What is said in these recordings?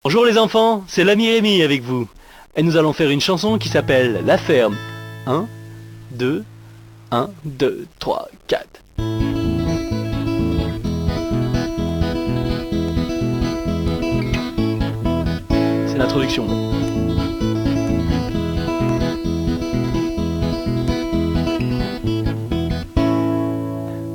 Bonjour les enfants, c'est l'ami Rémi avec vous. Et nous allons faire une chanson qui s'appelle La Ferme. 1, 2, 1, 2, 3, 4. C'est l'introduction.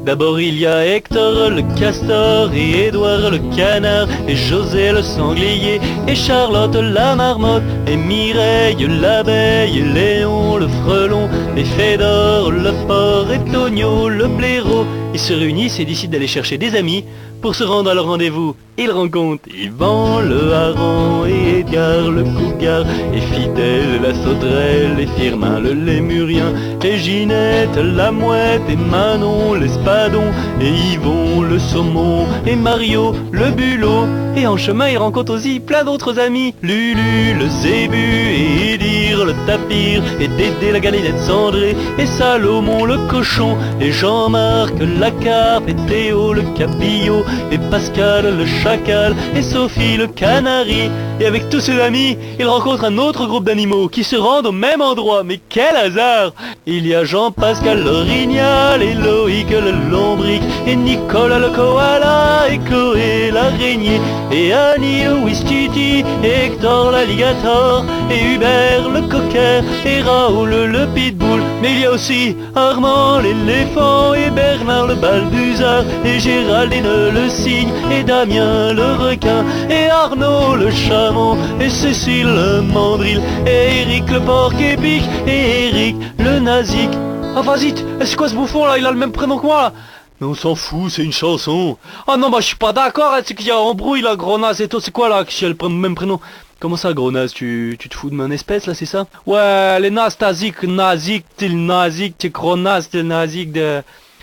D'abord il y a Hector le castor et Édouard le canard et José le sanglier et Charlotte la marmotte et Mireille l'abeille et Léon le frelon et Fédor le porc et Tonio le blaireau. Ils se réunissent et décident d'aller chercher des amis pour se rendre à leur rendez-vous. Ils rencontrent Yvan le hareng et Edgar le cougar et Fidèle la sauterelle et Firmin le lémurien et Ginette la mouette et Manon l'espadon et Yvon le saumon et Mario le bulot. Et en chemin ils rencontrent aussi plein d'autres amis, Lulu le zébu et Idir le tapir et Dédé la gallinette cendrée et Salomon le cochon et Jean-Marc la carpe et Théo le cabillaud et Pascal le chacal et Sophie le canari. Et avec tous ses amis, il rencontre un autre groupe d'animaux qui se rendent au même endroit. Mais quel hasard! Il y a Jean-Pascal l'orignal et Loïc le lombric et Nicolas le koala et Chloé l'araignée et Annie le ouistiti et Hector l'alligator et Hubert le cocker et Raoul le pitbull. Mais il y a aussi Armand l'éléphant et Bernard le balbuzard et Géraldine le cygne et Damien le requin et Arnaud le chameau et Cécile le mandril et Eric le porc-épic et Eric le nazik. Ah vas-y, c'est quoi ce bouffon là? Il a le même prénom que moi là. Mais on s'en fout, c'est une chanson. Ah non, bah je suis pas d'accord, hein, c'est qu'il y a embrouille là, gros naze et toi, c'est quoi là, qui a le même prénom? Comment ça, gros naze, tu te fous de mon espèce là, c'est ça? Ouais, les nazes, nazik, t'es le nazik, t'es gros naze, t'es le nazik de...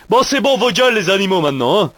Bon, c'est bon, vos gueules les animaux maintenant, hein.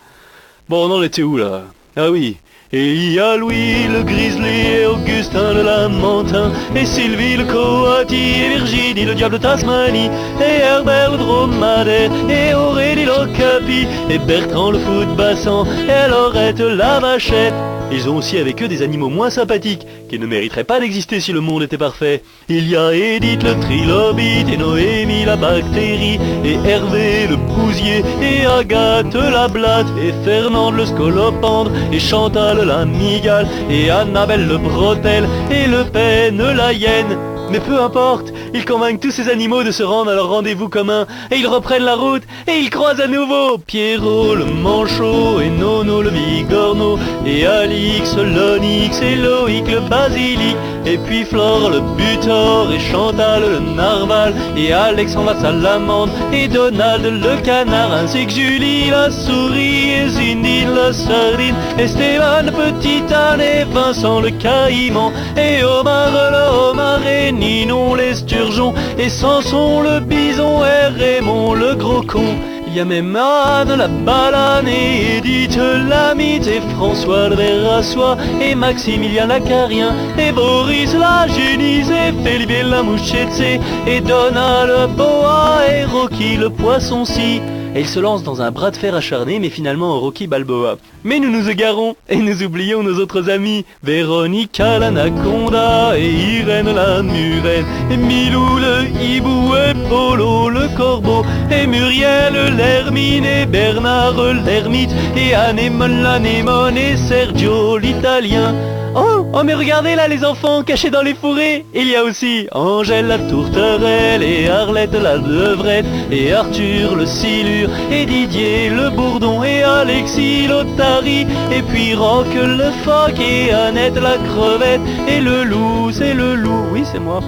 Bon, on en était où là? Ah oui. Et il y a Louis le grizzly et Augustin le lamentin et Sylvie le coati et Virginie le diable de Tasmanie et Herbert le dromadaire et Aurélie l'ocapi et Bertrand le fou de bassan et Laurette la vachette. Ils ont aussi avec eux des animaux moins sympathiques, qui ne mériteraient pas d'exister si le monde était parfait. Il y a Edith le trilobite, et Noémie la bactérie, et Hervé le bousier, et Agathe la blatte, et Fernande le scolopendre, et Chantal la migale, et Annabelle le bretelle, et Le Pen la hyène. Mais peu importe, ils convainquent tous ces animaux de se rendre à leur rendez-vous commun, et ils reprennent la route, et ils croisent à nouveau Pierrot le manchot, et Nono le bigorneau, et Alix l'onyx, et Loïc le basilic, et puis Flore le butor, et Chantal le narval, et Alexandre la salamandre, et Donald le canard, ainsi que Julie la souris, et Cindy la sardine, et Stéphane le petit âne, et Vincent le caïman, et Omar le homard, et Ninon l'esturgeon, et Samson le bison, et Raymond le gros con. Il y a même Anne la balane, et Edith la mythe, et François le ver à soie, et Maximilien l'acarien, et Boris la génisse, et Felipe la mouchette, et Donald le boa, et Rocky le poisson-ci. Et ils se lancent dans un bras de fer acharné, mais finalement en Rocky Balboa. Mais nous nous égarons, et nous oublions nos autres amis, Véronica l'anaconda, et Irène la murène, et Milou le hibou, et Polo le corbeau, et Muriel l'hermine, et Bernard l'ermite, et Anémone l'anémone, et Sergio l'italien. Oh mais regardez là les enfants cachés dans les fourrés. Il y a aussi Angèle la tourterelle et Arlette la levrette et Arthur le silure et Didier le bourdon et Alexis l'otarie et puis Roch le phoque et Annette la crevette et le loup, c'est le loup, oui c'est moi.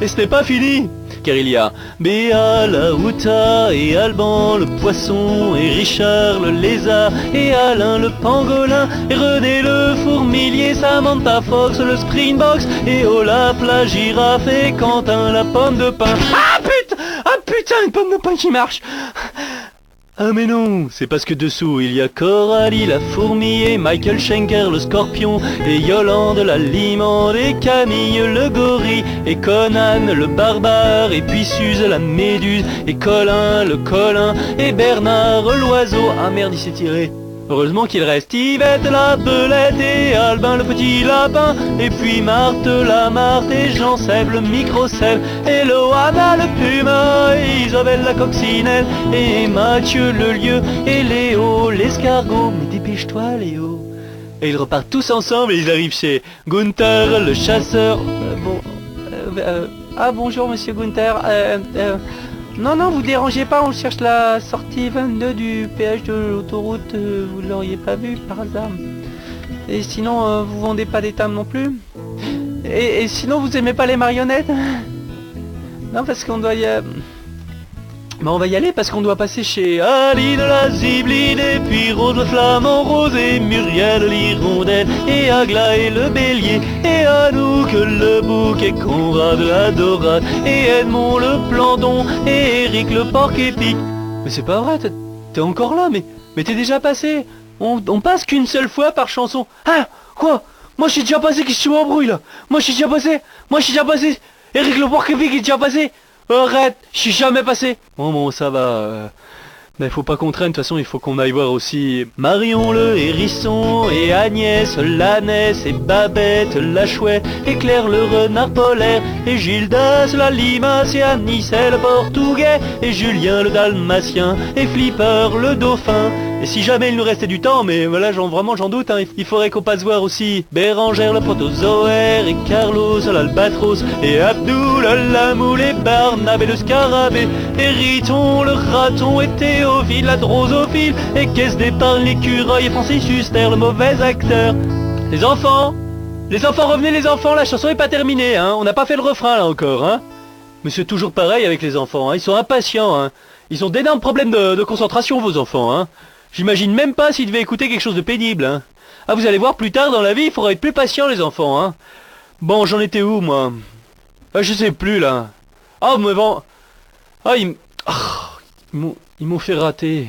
Et ce n'est pas fini, car il y a Béa la Outa et Alban le poisson et Richard le lézard et Alain le pangolin et René le fourmilier, Samantha Fox le springbox et Olaf la girafe et Quentin la pomme de pin. Ah putain, une pomme de pin qui marche. Ah mais non, c'est parce que dessous il y a Coralie la fourmi et Michael Schenker le scorpion et Yolande la limande et Camille le gorille et Conan le barbare et puis Suze la méduse et Colin le colin et Bernard l'oiseau. Ah merde, il s'est tiré. Heureusement qu'il reste Yvette la belette et Albin le petit lapin, et puis Marthe la Marthe et Jean-Sève le micro-sève, et Loana le puma, et Isabelle la coccinelle, et Mathieu le lieu, et Léo l'escargot. Mais dépêche-toi Léo. Et ils repartent tous ensemble et ils arrivent chez Gunther le chasseur. Ah bonjour monsieur Gunther. Non, vous dérangez pas, on cherche la sortie 22 du péage de l'autoroute, vous l'auriez pas vu par hasard. Et sinon, vous vendez pas des tables non plus. Et sinon, vous aimez pas les marionnettes? Non, parce qu'on doit y... Bah on va y aller parce qu'on doit passer chez Aline la Zibeline, et puis Rose le flamant rose, et Muriel l'hirondelle, et Aglaé le bélier, et Anouk le bouc, et Conrad la dorade, et Edmond le plandon, et Eric le porc-épic. Mais c'est pas vrai, t'es encore là, mais t'es déjà passé. On passe qu'une seule fois par chanson. Hein? Quoi? Moi je suis déjà passé, qu'est-ce que tu m'embrouilles là? Moi je suis déjà passé. Eric le porc-épic est déjà passé. Arrête, je suis jamais passé. Bon, ça va. Mais faut pas qu'on traîne, de toute façon il faut qu'on aille voir aussi Marion le hérisson, et Agnès l'ânesse, et Babette la chouette, et Claire le renard polaire, et Gildas la limace, et Anis le portugais, et Julien le dalmatien, et Flipper le dauphin. Et si jamais il nous restait du temps, mais voilà, vraiment j'en doute, hein, il faudrait qu'on passe voir aussi Bérangère le protozoaire, et Carlos l'albatros, et Abdou la moule, et Barnabé le scarabée, et Riton le raton, et Théophile la drosophile, et Caisse d'épargne l'écureuil, et Francis Huster le mauvais acteur. Les enfants, revenez les enfants, la chanson est pas terminée, hein, on n'a pas fait le refrain là encore, hein. Mais c'est toujours pareil avec les enfants, hein, ils sont impatients, hein. Ils ont d'énormes problèmes de concentration vos enfants, hein. J'imagine même pas s'ils devaient écouter quelque chose de pénible, hein. Ah, vous allez voir, plus tard dans la vie, il faudra être plus patient, les enfants, hein. Bon, j'en étais où, moi? Je sais plus, là. Ah, mais bon... Ah, ils m'ont fait rater.